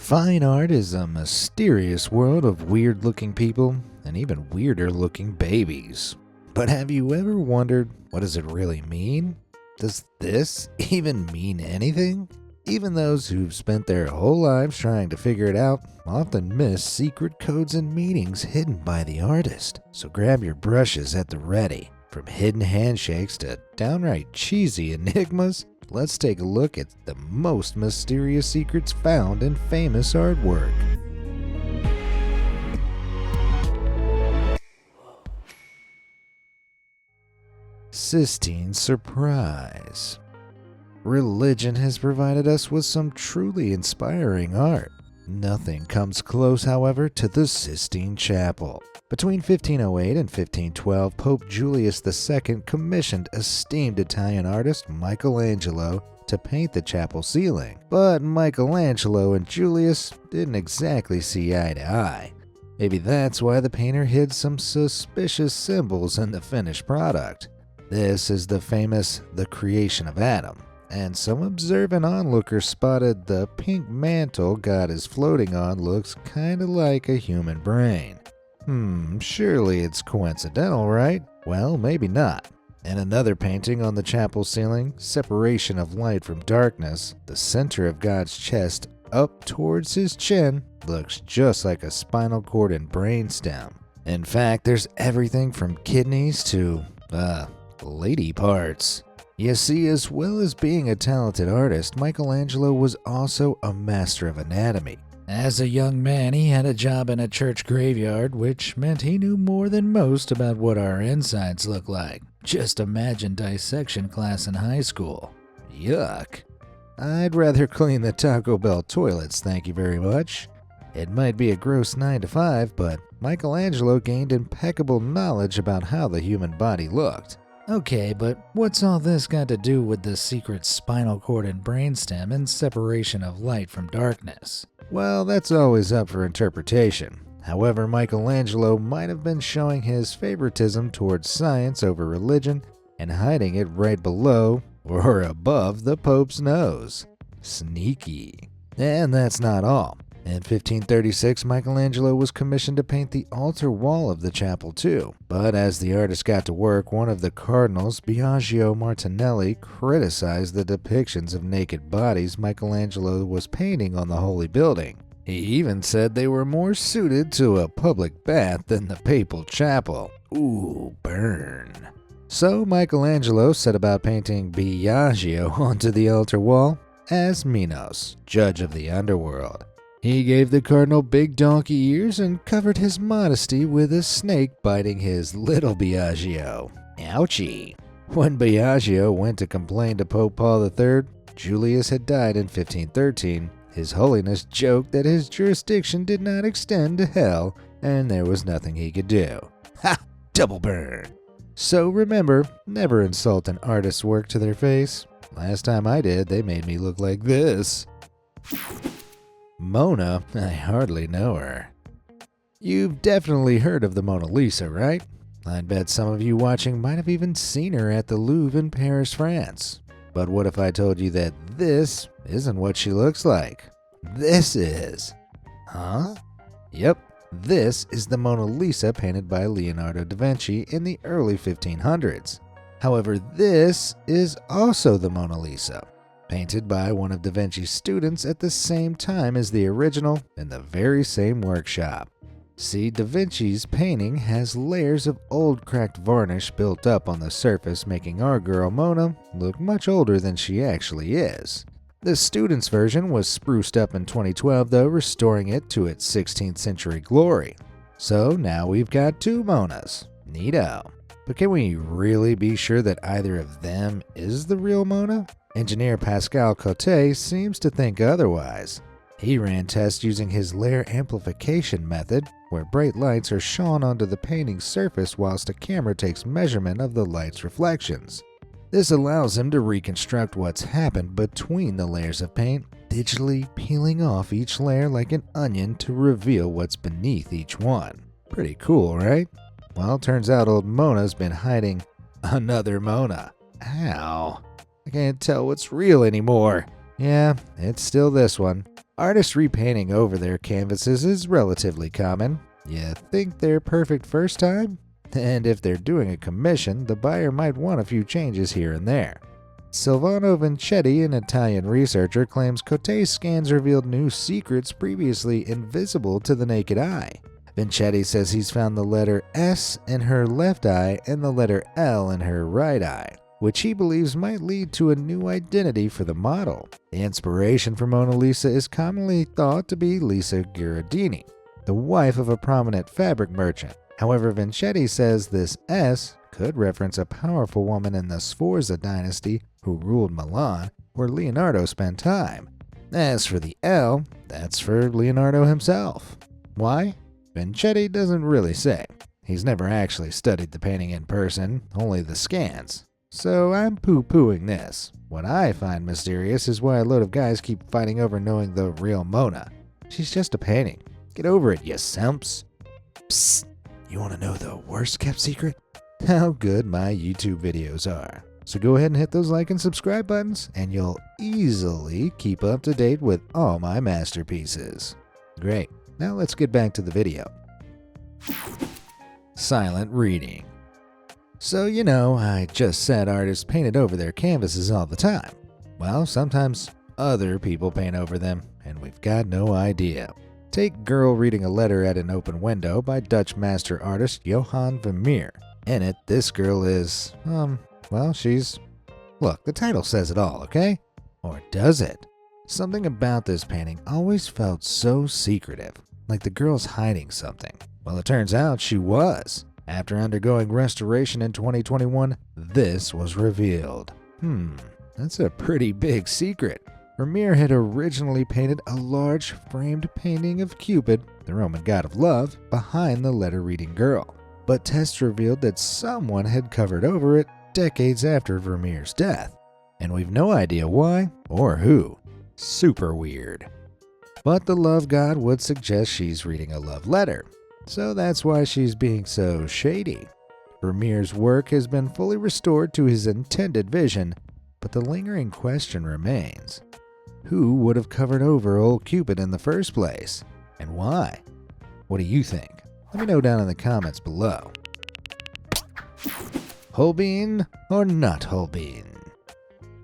Fine art is a mysterious world of weird-looking people and even weirder-looking babies. But have you ever wondered, what does it really mean? Does this even mean anything? Even those who've spent their whole lives trying to figure it out often miss secret codes and meanings hidden by the artist. So grab your brushes at the ready. From hidden handshakes to downright cheesy enigmas, let's take a look at the most mysterious secrets found in famous artwork. Sistine Surprise. Religion has provided us with some truly inspiring art. Nothing comes close, however, to the Sistine Chapel. Between 1508 and 1512, Pope Julius II commissioned esteemed Italian artist Michelangelo to paint the chapel ceiling. But Michelangelo and Julius didn't exactly see eye to eye. Maybe that's why the painter hid some suspicious symbols in the finished product. This is the famous The Creation of Adam, and some observant onlookers spotted the pink mantle God is floating on looks kinda like a human brain. Surely it's coincidental, right? Well, maybe not. In another painting on the chapel ceiling, Separation of Light from Darkness, the center of God's chest up towards his chin looks just like a spinal cord and brain stem. In fact, there's everything from kidneys to, lady parts. You see, as well as being a talented artist, Michelangelo was also a master of anatomy. As a young man, he had a job in a church graveyard, which meant he knew more than most about what our insides look like. Just imagine dissection class in high school. Yuck. I'd rather clean the Taco Bell toilets, thank you very much. It might be a gross 9 to 5, but Michelangelo gained impeccable knowledge about how the human body looked. Okay, but what's all this got to do with the secret spinal cord and brainstem and separation of light from darkness? Well, that's always up for interpretation. However, Michelangelo might have been showing his favoritism towards science over religion and hiding it right below or above the Pope's nose. Sneaky. And that's not all. In 1536, Michelangelo was commissioned to paint the altar wall of the chapel too. But as the artist got to work, one of the cardinals, Biagio Martinelli, criticized the depictions of naked bodies Michelangelo was painting on the holy building. He even said they were more suited to a public bath than the papal chapel. Ooh, burn. So Michelangelo set about painting Biagio onto the altar wall as Minos, judge of the underworld. He gave the cardinal big donkey ears and covered his modesty with a snake biting his little Biagio. Ouchie. When Biagio went to complain to Pope Paul III, Julius had died in 1513. His Holiness joked that his jurisdiction did not extend to hell, and there was nothing he could do. Ha! Double burn! So remember, never insult an artist's work to their face. Last time I did, they made me look like this. Mona, I hardly know her. You've definitely heard of the Mona Lisa, right? I'd bet some of you watching might have even seen her at the Louvre in Paris, France. But what if I told you that this isn't what she looks like? This is. Huh? Yep, this is the Mona Lisa painted by Leonardo da Vinci in the early 1500s. However, this is also the Mona Lisa, painted by one of Da Vinci's students at the same time as the original in the very same workshop. See, Da Vinci's painting has layers of old cracked varnish built up on the surface, making our girl Mona look much older than she actually is. The student's version was spruced up in 2012 though, restoring it to its 16th century glory. So now we've got two Monas. Neato. But can we really be sure that either of them is the real Mona? Engineer Pascal Cotte seems to think otherwise. He ran tests using his layer amplification method, where bright lights are shone onto the painting's surface whilst a camera takes measurement of the light's reflections. This allows him to reconstruct what's happened between the layers of paint, digitally peeling off each layer like an onion to reveal what's beneath each one. Pretty cool, right? Well, turns out old Mona's been hiding another Mona. Ow. I can't tell what's real anymore. Yeah, it's still this one. Artists repainting over their canvases is relatively common. You think they're perfect first time? And if they're doing a commission, the buyer might want a few changes here and there. Silvano Vincetti, an Italian researcher, claims Cotte's scans revealed new secrets previously invisible to the naked eye. Vincetti says he's found the letter S in her left eye and the letter L in her right eye, which he believes might lead to a new identity for the model. The inspiration for Mona Lisa is commonly thought to be Lisa Gherardini, the wife of a prominent fabric merchant. However, Vincetti says this S could reference a powerful woman in the Sforza dynasty who ruled Milan, where Leonardo spent time. As for the L, that's for Leonardo himself. Why? Vincetti doesn't really say. He's never actually studied the painting in person, only the scans. So I'm poo-pooing this. What I find mysterious is why a load of guys keep fighting over knowing the real Mona. She's just a painting. Get over it, you simps. Psst. You want to know the worst kept secret? How good my YouTube videos are. So go ahead and hit those like and subscribe buttons, and you'll easily keep up to date with all my masterpieces. Great. Now let's get back to the video. Silent reading. So I just said artists painted over their canvases all the time. Well, sometimes other people paint over them, and we've got no idea. Take Girl Reading a Letter at an Open Window by Dutch master artist Johan Vermeer. In it, this girl is, look, the title says it all, okay? Or does it? Something about this painting always felt so secretive, like the girl's hiding something. Well, it turns out she was. After undergoing restoration in 2021, this was revealed. That's a pretty big secret. Vermeer had originally painted a large framed painting of Cupid, the Roman god of love, behind the letter-reading girl. But tests revealed that someone had covered over it decades after Vermeer's death. And we've no idea why or who. Super weird. But the love god would suggest she's reading a love letter. So that's why she's being so shady. Vermeer's work has been fully restored to his intended vision, but the lingering question remains. Who would have covered over old Cupid in the first place? And why? What do you think? Let me know down in the comments below. Holbein or not Holbein?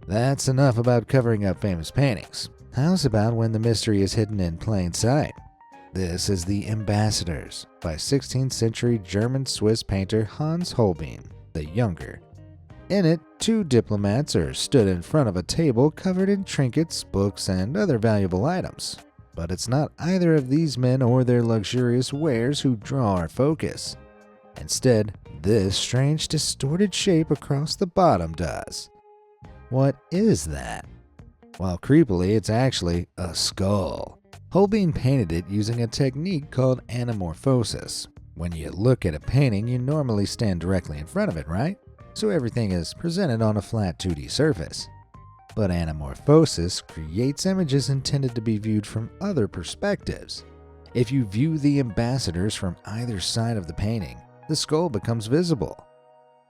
That's enough about covering up famous paintings. How's about when the mystery is hidden in plain sight? This is The Ambassadors by 16th century German-Swiss painter Hans Holbein the Younger. In it, two diplomats are stood in front of a table covered in trinkets, books, and other valuable items. But it's not either of these men or their luxurious wares who draw our focus. Instead, this strange distorted shape across the bottom does. What is that? Well, creepily, it's actually a skull. Holbein painted it using a technique called anamorphosis. When you look at a painting, you normally stand directly in front of it, right? So everything is presented on a flat 2D surface. But anamorphosis creates images intended to be viewed from other perspectives. If you view the ambassadors from either side of the painting, the skull becomes visible.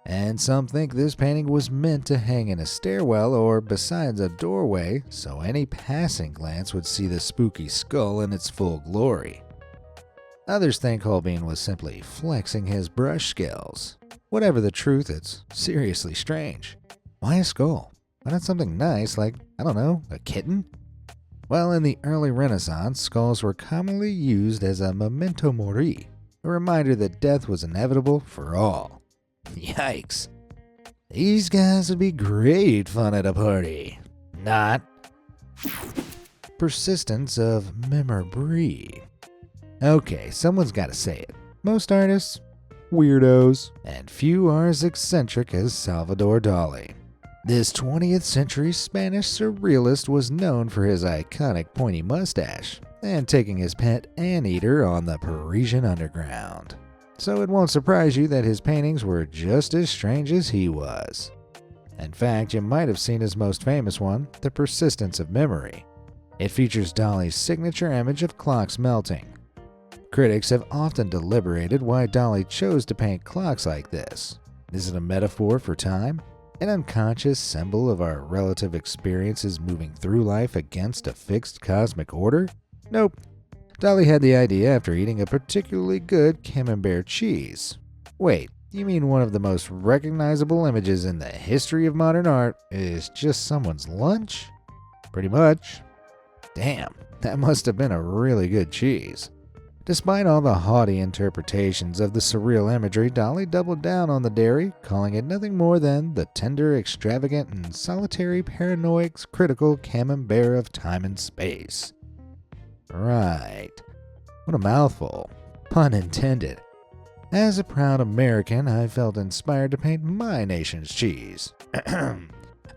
And some think this painting was meant to hang in a stairwell or besides a doorway, so any passing glance would see the spooky skull in its full glory. Others think Holbein was simply flexing his brush skills. Whatever the truth, it's seriously strange. Why a skull? Why not something nice like, a kitten? Well, in the early Renaissance, skulls were commonly used as a memento mori, a reminder that death was inevitable for all. Yikes. These guys would be great fun at a party. Not. Persistence of memory. Okay, someone's got to say it. Most artists, weirdos, and few are as eccentric as Salvador Dali. This 20th century Spanish surrealist was known for his iconic pointy mustache and taking his pet anteater on the Parisian underground. So it won't surprise you that his paintings were just as strange as he was. In fact, you might have seen his most famous one, The Persistence of Memory. It features Dali's signature image of clocks melting. Critics have often deliberated why Dali chose to paint clocks like this. Is it a metaphor for time? An unconscious symbol of our relative experiences moving through life against a fixed cosmic order? Nope. Dali had the idea after eating a particularly good camembert cheese. Wait, you mean one of the most recognizable images in the history of modern art is just someone's lunch? Pretty much. Damn, that must have been a really good cheese. Despite all the haughty interpretations of the surreal imagery, Dali doubled down on the dairy, calling it nothing more than the tender, extravagant, and solitary paranoid critical camembert of time and space. Right. What a mouthful. Pun intended. As a proud American, I felt inspired to paint my nation's cheese.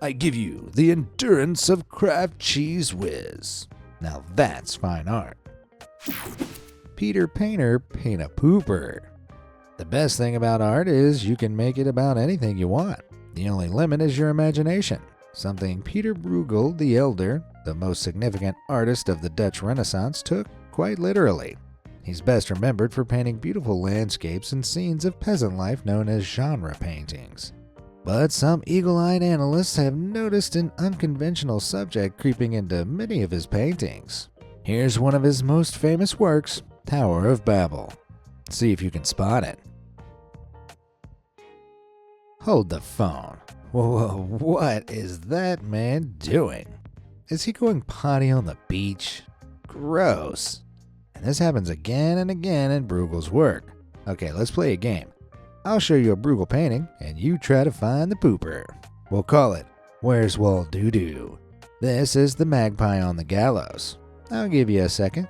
I give you the endurance of Kraft Cheese Whiz. Now that's fine art. Peter Painter paint a pooper. The best thing about art is you can make it about anything you want. The only limit is your imagination. Something Peter Bruegel the Elder, the most significant artist of the Dutch Renaissance, took quite literally. He's best remembered for painting beautiful landscapes and scenes of peasant life known as genre paintings. But some eagle-eyed analysts have noticed an unconventional subject creeping into many of his paintings. Here's one of his most famous works, Tower of Babel. See if you can spot it. Hold the phone. Whoa, what is that man doing? Is he going potty on the beach? Gross. And this happens again and again in Bruegel's work. Okay, let's play a game. I'll show you a Bruegel painting, and you try to find the pooper. We'll call it, Where's Walt Doo-Doo? This is the magpie on the gallows. I'll give you a second.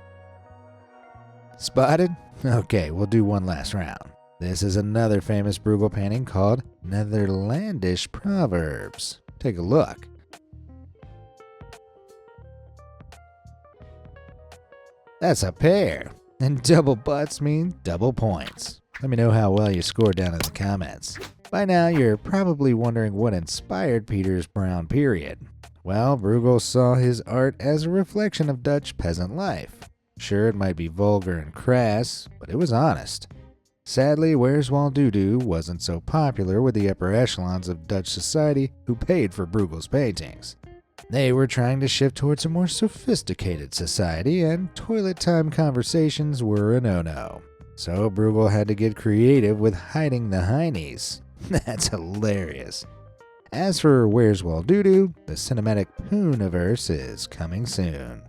Spotted? Okay, we'll do one last round. This is another famous Bruegel painting called Netherlandish Proverbs. Take a look. That's a pair. And double butts mean double points. Let me know how well you scored down in the comments. By now, you're probably wondering what inspired Peter's brown period. Well, Bruegel saw his art as a reflection of Dutch peasant life. Sure, it might be vulgar and crass, but it was honest. Sadly, Where's Walt Doo-Doo wasn't so popular with the upper echelons of Dutch society who paid for Bruegel's paintings. They were trying to shift towards a more sophisticated society, and toilet time conversations were a no-no. So Bruegel had to get creative with hiding the heinies. That's hilarious. As for Where's Walt Doo-Doo, the cinematic Pooniverse is coming soon.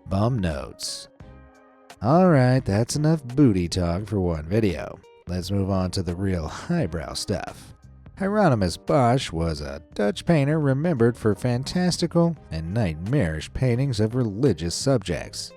Bum notes. Alright, that's enough booty talk for one video. Let's move on to the real highbrow stuff. Hieronymus Bosch was a Dutch painter remembered for fantastical and nightmarish paintings of religious subjects.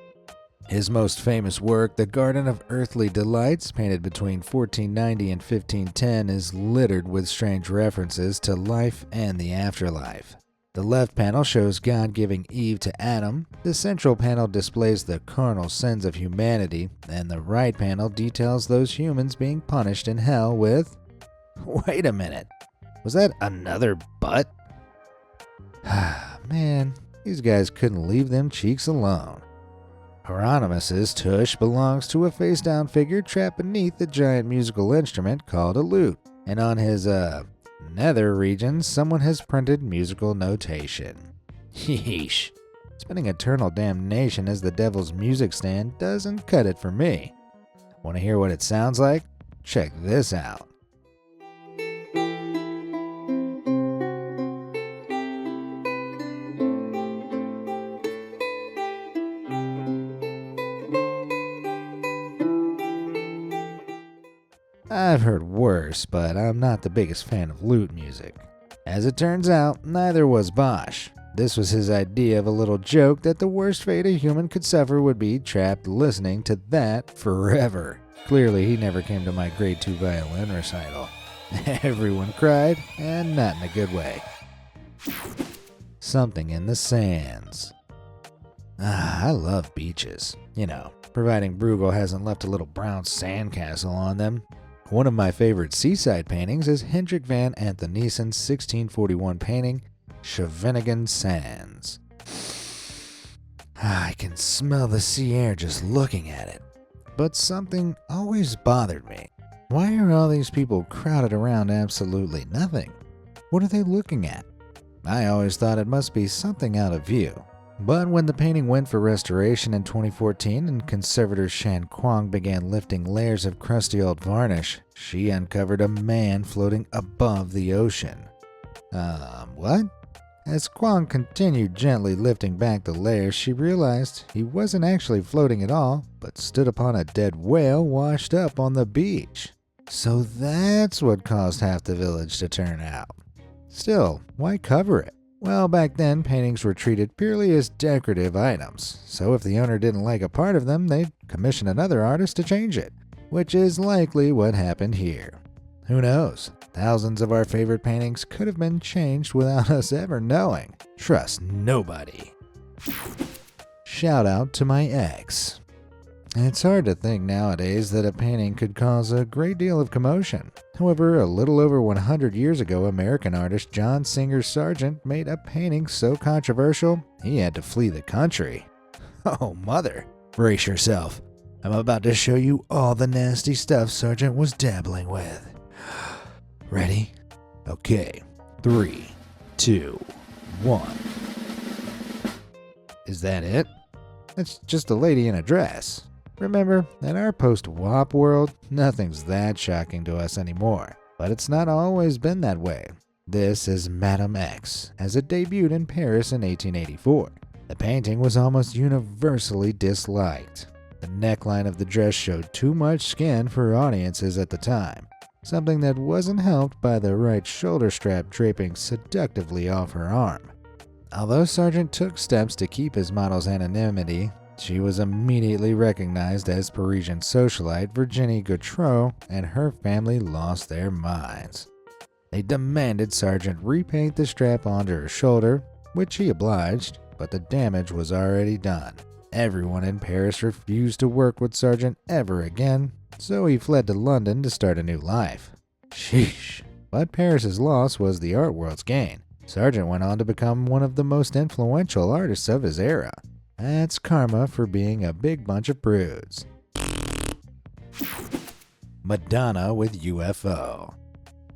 His most famous work, The Garden of Earthly Delights, painted between 1490 and 1510, is littered with strange references to life and the afterlife. The left panel shows God giving Eve to Adam, the central panel displays the carnal sins of humanity, and the right panel details those humans being punished in hell with... Wait a minute, was that another butt? Man, these guys couldn't leave them cheeks alone. Hieronymus's tush belongs to a face-down figure trapped beneath a giant musical instrument called a lute, and on his, nether region, someone has printed musical notation. Yeesh. Spending eternal damnation as the devil's music stand doesn't cut it for me. Want to hear what it sounds like? Check this out. I've heard worse, but I'm not the biggest fan of lute music. As it turns out, neither was Bosch. This was his idea of a little joke that the worst fate a human could suffer would be trapped listening to that forever. Clearly, he never came to my grade 2 violin recital. Everyone cried, and not in a good way. Something in the sands. I love beaches. You know, providing Bruegel hasn't left a little brown sandcastle on them. One of my favorite seaside paintings is Hendrik van Anthoniesen's 1641 painting, Scheveningen Sands. I can smell the sea air just looking at it. But something always bothered me. Why are all these people crowded around absolutely nothing? What are they looking at? I always thought it must be something out of view. But when the painting went for restoration in 2014 and conservator Shan Kwong began lifting layers of crusty old varnish, she uncovered a man floating above the ocean. What? As Kwong continued gently lifting back the layers, she realized he wasn't actually floating at all, but stood upon a dead whale washed up on the beach. So that's what caused half the village to turn out. Still, why cover it? Well, back then, paintings were treated purely as decorative items, so if the owner didn't like a part of them, they'd commission another artist to change it, which is likely what happened here. Who knows? Thousands of our favorite paintings could have been changed without us ever knowing. Trust nobody. Shout out to my ex. It's hard to think nowadays that a painting could cause a great deal of commotion. However, a little over 100 years ago, American artist John Singer Sargent made a painting so controversial, he had to flee the country. Oh, mother. Brace yourself. I'm about to show you all the nasty stuff Sargent was dabbling with. Ready? Okay. 3, 2, 1. Is that it? It's just a lady in a dress. Remember, in our post-WAP world, nothing's that shocking to us anymore. But it's not always been that way. This is Madame X, as it debuted in Paris in 1884. The painting was almost universally disliked. The neckline of the dress showed too much skin for audiences at the time, something that wasn't helped by the right shoulder strap draping seductively off her arm. Although Sargent took steps to keep his model's anonymity, she was immediately recognized as Parisian socialite Virginie Gautreau, and her family lost their minds. They demanded Sargent repaint the strap onto her shoulder, which he obliged, but the damage was already done. Everyone in Paris refused to work with Sargent ever again, so he fled to London to start a new life. Sheesh. But Paris's loss was the art world's gain. Sargent went on to become one of the most influential artists of his era. That's karma for being a big bunch of prudes. Madonna with UFO.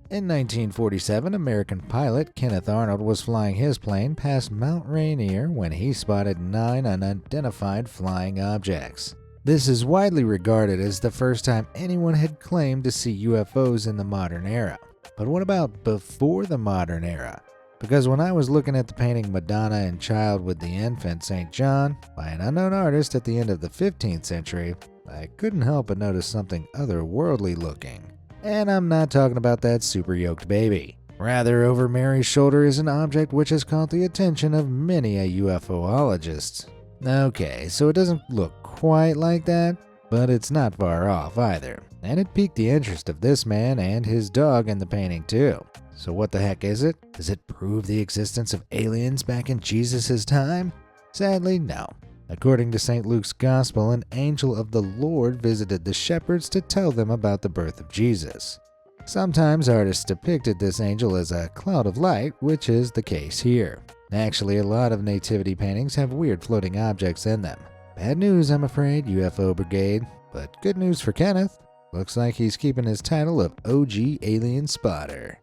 In 1947, American pilot Kenneth Arnold was flying his plane past Mount Rainier when he spotted 9 unidentified flying objects. This is widely regarded as the first time anyone had claimed to see UFOs in the modern era. But what about before the modern era? Because when I was looking at the painting Madonna and Child with the Infant St. John by an unknown artist at the end of the 15th century, I couldn't help but notice something otherworldly looking. And I'm not talking about that super yoked baby. Rather, over Mary's shoulder is an object which has caught the attention of many a UFOologist. Okay, so it doesn't look quite like that, but it's not far off either. And it piqued the interest of this man and his dog in the painting too. So what the heck is it? Does it prove the existence of aliens back in Jesus' time? Sadly, no. According to St. Luke's Gospel, an angel of the Lord visited the shepherds to tell them about the birth of Jesus. Sometimes artists depicted this angel as a cloud of light, which is the case here. Actually, a lot of nativity paintings have weird floating objects in them. Bad news, I'm afraid, UFO Brigade, but good news for Kenneth. Looks like he's keeping his title of OG Alien Spotter.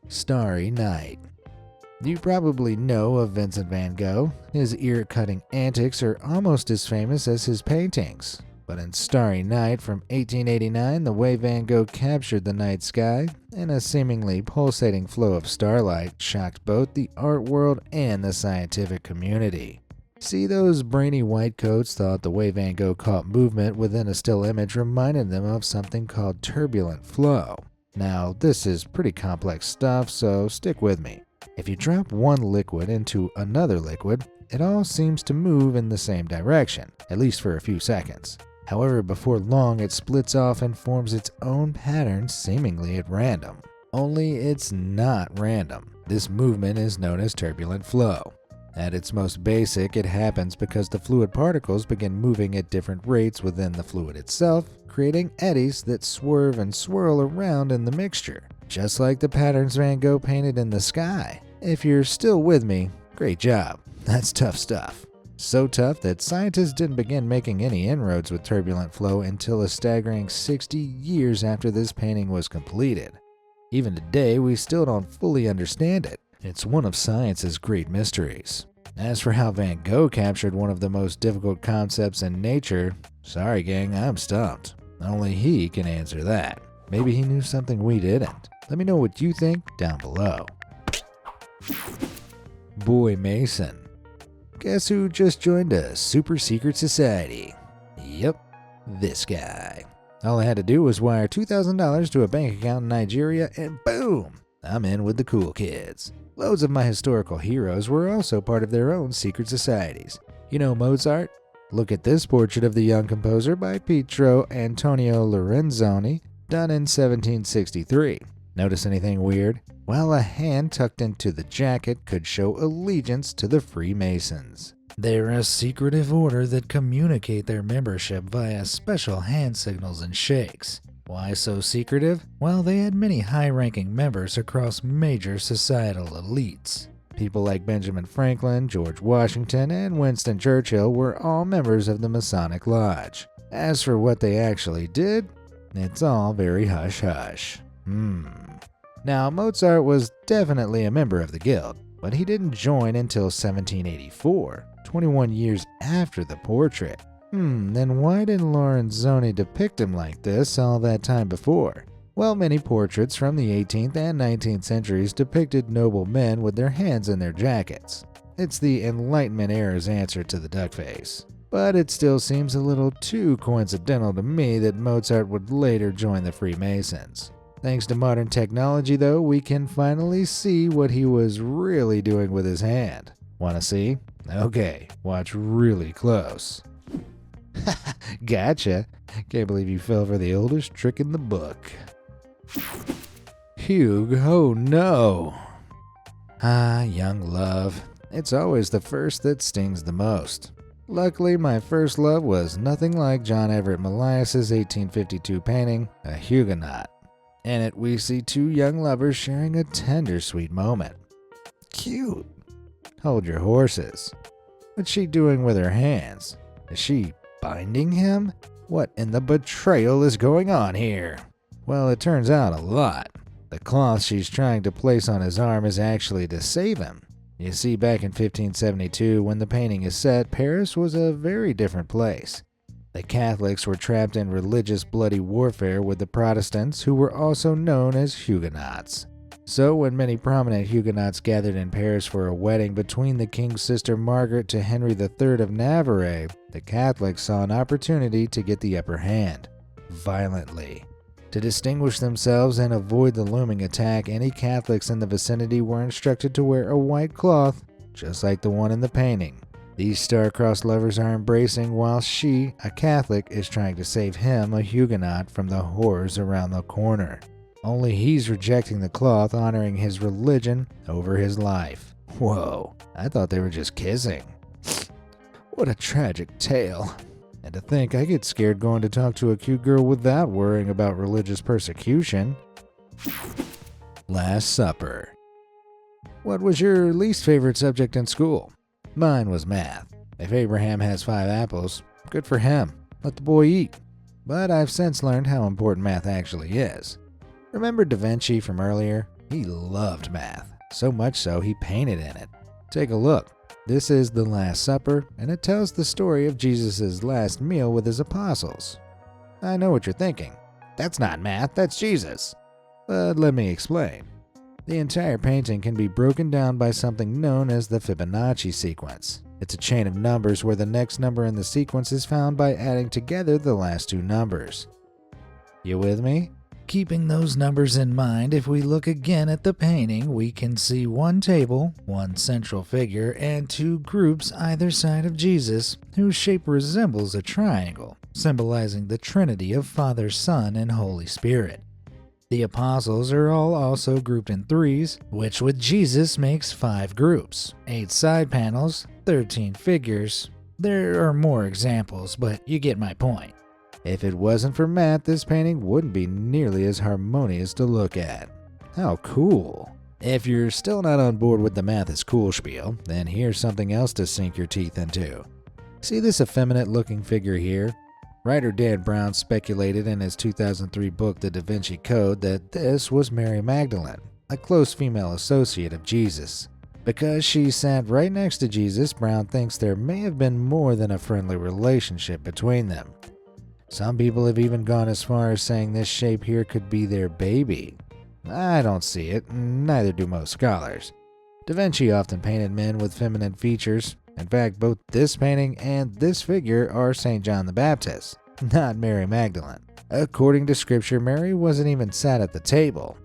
Starry Night. You probably know of Vincent van Gogh. His ear-cutting antics are almost as famous as his paintings. But in Starry Night from 1889, the way Van Gogh captured the night sky in a seemingly pulsating flow of starlight shocked both the art world and the scientific community. See, those brainy white coats thought the way Van Gogh caught movement within a still image reminded them of something called turbulent flow. Now, this is pretty complex stuff, so stick with me. If you drop one liquid into another liquid, it all seems to move in the same direction, at least for a few seconds. However, before long, it splits off and forms its own pattern, seemingly at random. Only it's not random. This movement is known as turbulent flow. At its most basic, it happens because the fluid particles begin moving at different rates within the fluid itself, creating eddies that swerve and swirl around in the mixture, just like the patterns Van Gogh painted in the sky. If you're still with me, great job. That's tough stuff. So tough that scientists didn't begin making any inroads with turbulent flow until a staggering 60 years after this painting was completed. Even today, we still don't fully understand it. It's one of science's great mysteries. As for how Van Gogh captured one of the most difficult concepts in nature, sorry gang, I'm stumped. Only he can answer that. Maybe he knew something we didn't. Let me know what you think down below. Boy Mason. Guess who just joined a super secret society? Yep, this guy. All I had to do was wire $2,000 to a bank account in Nigeria and boom, I'm in with the cool kids. Loads of my historical heroes were also part of their own secret societies. You know Mozart? Look at this portrait of the young composer by Pietro Antonio Lorenzoni, done in 1763. Notice anything weird? Well, a hand tucked into the jacket could show allegiance to the Freemasons. They're a secretive order that communicate their membership via special hand signals and shakes. Why so secretive? Well, they had many high-ranking members across major societal elites. People like Benjamin Franklin, George Washington, and Winston Churchill were all members of the Masonic Lodge. As for what they actually did, it's all very hush-hush. Now, Mozart was definitely a member of the guild, but he didn't join until 1784, 21 years after the portrait. Then why didn't Lorenzoni depict him like this all that time before? Well, many portraits from the 18th and 19th centuries depicted noble men with their hands in their jackets. It's the Enlightenment era's answer to the duckface. But it still seems a little too coincidental to me that Mozart would later join the Freemasons. Thanks to modern technology, though, we can finally see what he was really doing with his hand. Wanna see? Okay, watch really close. Gotcha. Can't believe you fell for the oldest trick in the book. Hugh, oh no. Young love. It's always the first that stings the most. Luckily, my first love was nothing like John Everett Melius's 1852 painting, A Huguenot. In it, we see two young lovers sharing a tender, sweet moment. Cute. Hold your horses. What's she doing with her hands? Is she binding him? What in the betrayal is going on here? Well, it turns out a lot. The cloth she's trying to place on his arm is actually to save him. You see, back in 1572, when the painting is set, Paris was a very different place. The Catholics were trapped in religious bloody warfare with the Protestants, who were also known as Huguenots. So when many prominent Huguenots gathered in Paris for a wedding between the king's sister Margaret to Henry III of Navarre, the Catholics saw an opportunity to get the upper hand, violently. To distinguish themselves and avoid the looming attack, any Catholics in the vicinity were instructed to wear a white cloth, just like the one in the painting. These star-crossed lovers are embracing while she, a Catholic, is trying to save him, a Huguenot, from the horrors around the corner. Only he's rejecting the cloth, honoring his religion over his life. Whoa, I thought they were just kissing. What a tragic tale. And to think I get scared going to talk to a cute girl without worrying about religious persecution. Last Supper. What was your least favorite subject in school? Mine was math. If Abraham has 5 apples, good for him. Let the boy eat. But I've since learned how important math actually is. Remember Da Vinci from earlier? He loved math, so much so he painted in it. Take a look. This is the Last Supper, and it tells the story of Jesus' last meal with his apostles. I know what you're thinking. That's not math, that's Jesus. But let me explain. The entire painting can be broken down by something known as the Fibonacci sequence. It's a chain of numbers where the next number in the sequence is found by adding together the last 2 numbers. You with me? Keeping those numbers in mind, if we look again at the painting, we can see 1 table, 1 central figure, and 2 groups either side of Jesus, whose shape resembles a triangle, symbolizing the Trinity of Father, Son, and Holy Spirit. The apostles are all also grouped in 3s, which with Jesus makes 5 groups, 8 side panels, 13 figures. There are more examples, but you get my point. If it wasn't for math, this painting wouldn't be nearly as harmonious to look at. How cool. If you're still not on board with the math is cool spiel, then here's something else to sink your teeth into. See this effeminate looking figure here? Writer Dan Brown speculated in his 2003 book The Da Vinci Code that this was Mary Magdalene, a close female associate of Jesus. Because she sat right next to Jesus, Brown thinks there may have been more than a friendly relationship between them. Some people have even gone as far as saying this shape here could be their baby. I don't see it, neither do most scholars. Da Vinci often painted men with feminine features. In fact, both this painting and this figure are St. John the Baptist, not Mary Magdalene. According to scripture, Mary wasn't even sat at the table.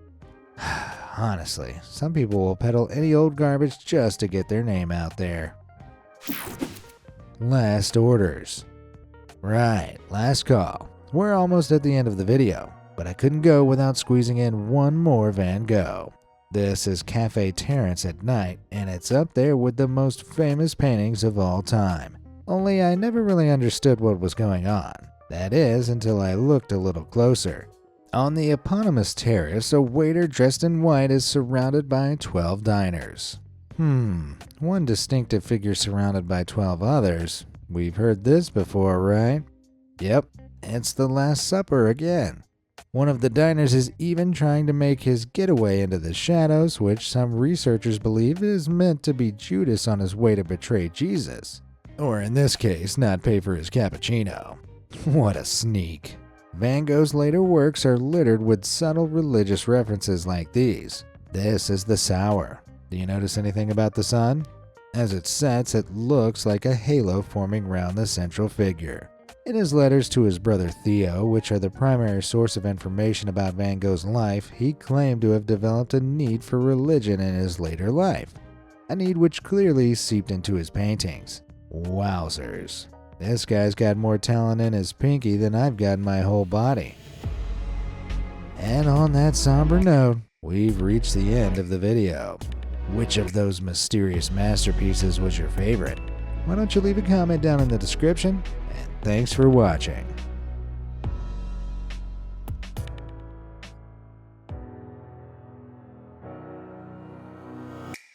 Honestly, some people will peddle any old garbage just to get their name out there. Last orders. Right, last call. We're almost at the end of the video, but I couldn't go without squeezing in one more Van Gogh. This is Cafe Terrace at night, and it's up there with the most famous paintings of all time. Only I never really understood what was going on. That is, until I looked a little closer. On the eponymous terrace, a waiter dressed in white is surrounded by 12 diners. One distinctive figure surrounded by 12 others. We've heard this before, right? Yep, it's the Last Supper again. One of the diners is even trying to make his getaway into the shadows, which some researchers believe is meant to be Judas on his way to betray Jesus. Or in this case, not pay for his cappuccino. What a sneak. Van Gogh's later works are littered with subtle religious references like these. This is the Sower. Do you notice anything about the sun? As it sets, it looks like a halo forming around the central figure. In his letters to his brother Theo, which are the primary source of information about Van Gogh's life, he claimed to have developed a need for religion in his later life, a need which clearly seeped into his paintings. Wowzers. This guy's got more talent in his pinky than I've got in my whole body. And on that somber note, we've reached the end of the video. Which of those mysterious masterpieces was your favorite? Why don't you leave a comment down in the description? And thanks for watching.